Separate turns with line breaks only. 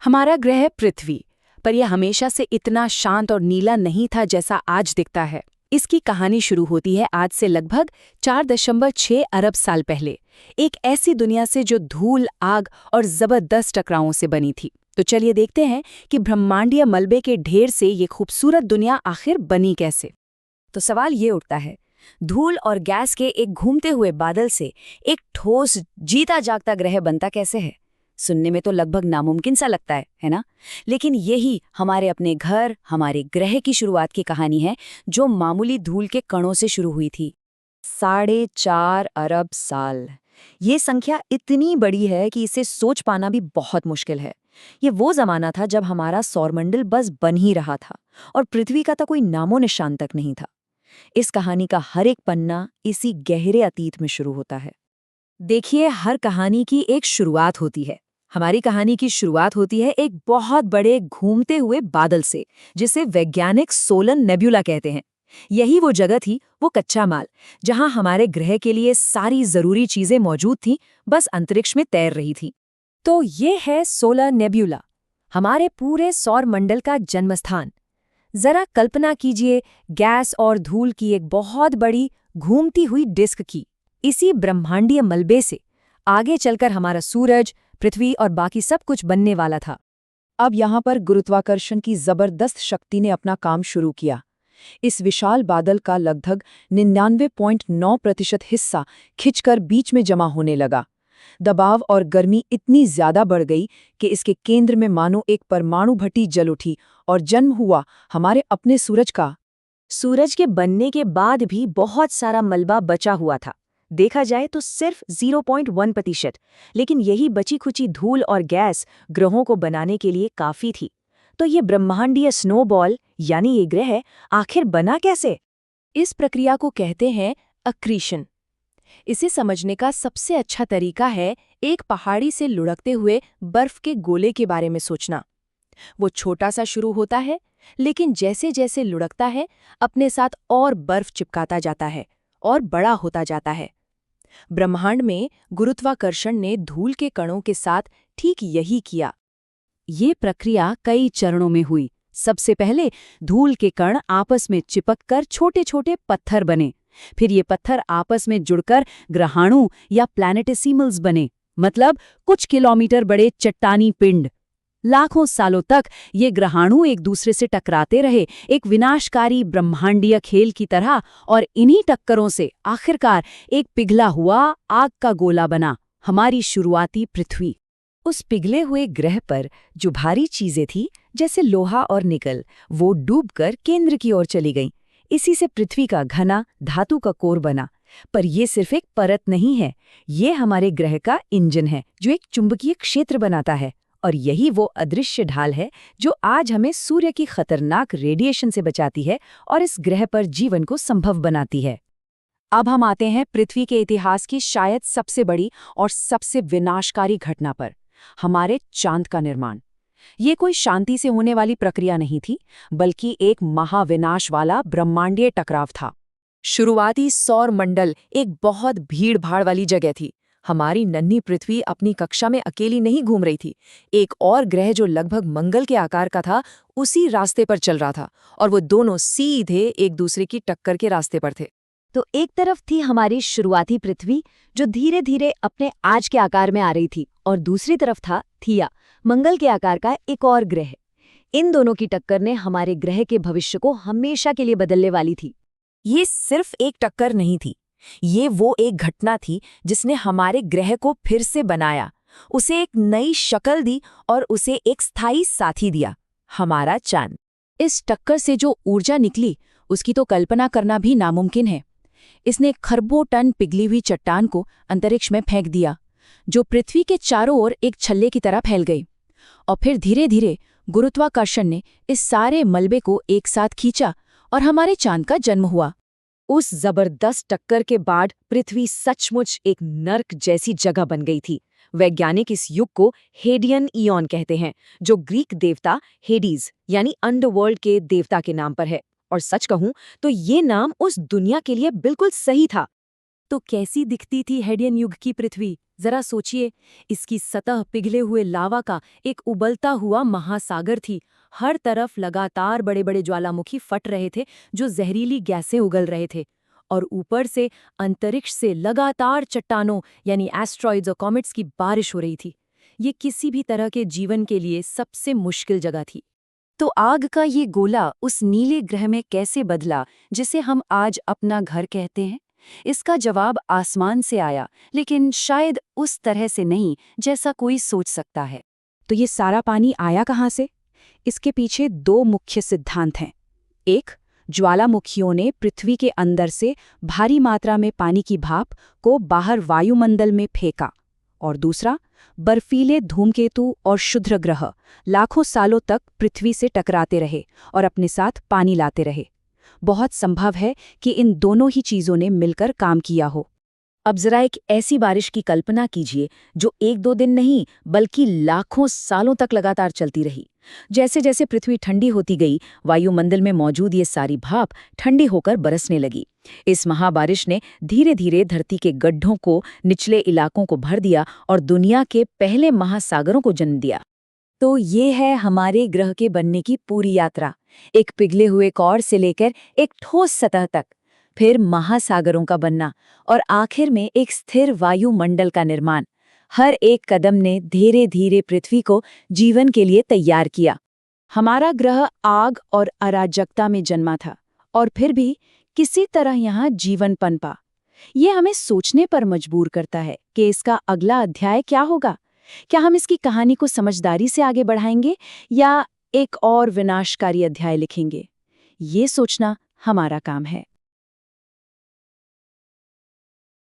हमारा ग्रह पृथ्वी, पर यह हमेशा से इतना शांत और नीला नहीं था जैसा आज दिखता है। इसकी कहानी शुरू होती है आज से लगभग 4.6 अरब साल पहले, एक ऐसी दुनिया से जो धूल, आग और जबरदस्त टकरावों से बनी थी। तो चलिए देखते हैं कि ब्रह्मांडीय मलबे के ढेर से ये खूबसूरत दुनिया आखिर बनी कैसे। तो सवाल ये उठता है, धूल और गैस के एक घूमते हुए बादल से एक ठोस जीता जागता ग्रह बनता कैसे है? सुनने में तो लगभग नामुमकिन सा लगता है ना? लेकिन यही हमारे अपने घर, हमारे ग्रह की शुरुआत की कहानी है, जो मामूली धूल के कणों से शुरू हुई थी। 4.5 अरब साल। ये संख्या इतनी बड़ी है कि इसे सोच पाना भी बहुत मुश्किल है। ये वो जमाना था जब हमारा सौरमंडल बस बन ही रहा था और पृथ्वी का तो कोई नामो निशान तक नहीं था। इस कहानी का हर एक पन्ना इसी गहरे अतीत में शुरू होता है। देखिए, हर कहानी की एक शुरुआत होती है। हमारी कहानी की शुरुआत होती है एक बहुत बड़े घूमते हुए बादल से, जिसे वैज्ञानिक सोलन नेब्यूला कहते हैं। यही वो जगह थी, वो कच्चा माल, जहां हमारे ग्रह के लिए सारी जरूरी चीजें मौजूद थीं, बस अंतरिक्ष में तैर रही थी। तो ये है सोलर नेब्यूला, हमारे पूरे सौर मंडल का जन्मस्थान। जरा कल्पना कीजिए, गैस और धूल की एक बहुत बड़ी घूमती हुई डिस्क की। इसी ब्रह्मांडीय मलबे से आगे चलकर हमारा सूरज, पृथ्वी और बाकी सब कुछ बनने वाला था। अब यहाँ पर गुरुत्वाकर्षण की जबरदस्त शक्ति ने अपना काम शुरू किया। इस विशाल बादल का लगभग 99.9% हिस्सा खिंचकर बीच में जमा होने लगा। दबाव और गर्मी इतनी ज्यादा बढ़ गई कि इसके केंद्र में मानो एक परमाणु भट्टी जल उठी और जन्म हुआ हमारे अपने सूरज का। सूरज के बनने के बाद भी बहुत सारा मलबा बचा हुआ था। देखा जाए तो सिर्फ 0.1%, लेकिन यही बची खुची धूल और गैस ग्रहों को बनाने के लिए काफी थी। तो ये ब्रह्मांडीय स्नोबॉल यानी ये ग्रह आखिर बना कैसे? इस प्रक्रिया को कहते हैं अक्रीशन। इसे समझने का सबसे अच्छा तरीका है एक पहाड़ी से लुढ़कते हुए बर्फ के गोले के बारे में सोचना। वो छोटा सा शुरू होता है, लेकिन जैसे जैसे लुढ़कता है अपने साथ और बर्फ चिपकाता जाता है और बड़ा होता जाता है। ब्रह्मांड में गुरुत्वाकर्षण ने धूल के कणों के साथ ठीक यही किया। ये प्रक्रिया कई चरणों में हुई। सबसे पहले धूल के कण आपस में चिपककर छोटे छोटे पत्थर बने। फिर ये पत्थर आपस में जुड़कर ग्रहाणु या प्लैनेटेसिमल्स बने, मतलब कुछ किलोमीटर बड़े चट्टानी पिंड। लाखों सालों तक ये ग्रहाणु एक दूसरे से टकराते रहे, एक विनाशकारी ब्रह्मांडीय खेल की तरह, और इन्हीं टक्करों से आखिरकार एक पिघला हुआ आग का गोला बना, हमारी शुरुआती पृथ्वी। उस पिघले हुए ग्रह पर जो भारी चीजें थी, जैसे लोहा और निकल, वो डूबकर केंद्र की ओर चली गईं। इसी से पृथ्वी का घना धातु का कोर बना। पर ये सिर्फ एक परत नहीं है, ये हमारे ग्रह का इंजन है, जो एक चुंबकीय क्षेत्र बनाता है। और यही वो अदृश्य ढाल है जो आज हमें सूर्य की खतरनाक रेडिएशन से बचाती है और इस ग्रह पर जीवन को संभव बनाती है। अब हम आते हैं पृथ्वी के इतिहास की शायद सबसे बड़ी और सबसे विनाशकारी घटना पर, हमारे चांद का निर्माण। ये कोई शांति से होने वाली प्रक्रिया नहीं थी, बल्कि एक महाविनाश वाला ब्रह्मांडीय टकराव था। शुरुआती सौर मंडल एक बहुत भीड़-भाड़ वाली जगह थी। हमारी नन्ही पृथ्वी अपनी कक्षा में अकेली नहीं घूम रही थी। एक और ग्रह जो लगभग मंगल के आकार का था, उसी रास्ते पर चल रहा था, और वो दोनों सीधे एक दूसरे की टक्कर के रास्ते पर थे। तो एक तरफ थी हमारी शुरुआती पृथ्वी, जो धीरे धीरे अपने आज के आकार में आ रही थी, और दूसरी तरफ था थिया, मंगल के आकार का एक और ग्रह। इन दोनों की टक्कर ने हमारे ग्रह के भविष्य को हमेशा के लिए बदलने वाली थी। ये सिर्फ एक टक्कर नहीं थी, ये वो एक घटना थी जिसने हमारे ग्रह को फिर से बनाया, उसे एक नई शक्ल दी और उसे एक स्थायी साथी दिया, हमारा चांद। इस टक्कर से जो ऊर्जा निकली, उसकी तो कल्पना करना भी नामुमकिन है। इसने खरबों टन पिघली हुई चट्टान को अंतरिक्ष में फेंक दिया, जो पृथ्वी के चारों ओर एक छल्ले की तरह फैल गई। और फिर धीरे धीरे गुरुत्वाकर्षण ने इस सारे मलबे को एक साथ खींचा और हमारे चांद का जन्म हुआ। उस जबरदस्त टक्कर के बाद पृथ्वी सचमुच एक नर्क जैसी जगह बन गई थी। वैज्ञानिक इस युग को हेडियन ईयन कहते हैं, जो ग्रीक देवता हेडीज यानी अंडरवर्ल्ड के देवता के नाम पर है। और सच कहूं तो ये नाम उस दुनिया के लिए बिल्कुल सही था। तो कैसी दिखती थी हेडियन युग की पृथ्वी?
जरा सोचिए, इसकी सतह पिघले हुए लावा का एक उबलता हुआ महासागर थी। हर तरफ लगातार बड़े बड़े ज्वालामुखी फट रहे थे जो जहरीली गैसें उगल रहे थे। और ऊपर से अंतरिक्ष से लगातार चट्टानों यानी एस्ट्रॉइड्स और कॉमेट्स की बारिश हो रही थी। ये किसी भी तरह के जीवन के लिए सबसे मुश्किल जगह थी।
तो आग का ये गोला उस नीले ग्रह में कैसे बदला जिसे हम आज अपना घर कहते हैं? इसका जवाब आसमान से आया, लेकिन शायद उस तरह से नहीं जैसा कोई सोच सकता है।
तो ये सारा पानी आया कहाँ से? इसके पीछे दो मुख्य सिद्धांत हैं। एक, ज्वालामुखियों ने पृथ्वी के अंदर से भारी मात्रा में पानी की भाप को बाहर वायुमंडल में फेंका। और दूसरा, बर्फीले धूमकेतु और क्षुद्र ग्रह लाखों सालों तक पृथ्वी से टकराते रहे और अपने साथ पानी लाते रहे। बहुत संभव है कि इन दोनों ही चीजों ने मिलकर काम किया हो।
अब जरा एक ऐसी बारिश की कल्पना कीजिए जो एक दो दिन नहीं बल्कि लाखों सालों तक लगातार चलती रही। जैसे जैसे पृथ्वी ठंडी होती गई, वायुमंडल में मौजूद ये सारी भाप ठंडी होकर बरसने लगी। इस महाबारिश ने धीरे धीरे धरती के गड्ढों को, निचले इलाकों को भर दिया और दुनिया के पहले महासागरों को जन्म दिया।
तो ये है हमारे ग्रह के बनने की पूरी यात्रा, एक पिघले हुए कॉर से लेकर एक ठोस सतह तक, फिर महासागरों का बनना और आखिर में एक स्थिर वायुमंडल का निर्माण। हर एक कदम ने धीरे धीरे पृथ्वी को जीवन के लिए तैयार किया।
हमारा ग्रह आग और अराजकता में जन्मा था, और फिर भी किसी तरह यहाँ जीवन पनपा। ये हमें सोचने पर मजबूर करता है कि इसका अगला अध्याय क्या होगा। क्या हम इसकी कहानी को समझदारी से आगे बढ़ाएंगे या एक और विनाशकारी अध्याय लिखेंगे? ये सोचना हमारा काम है।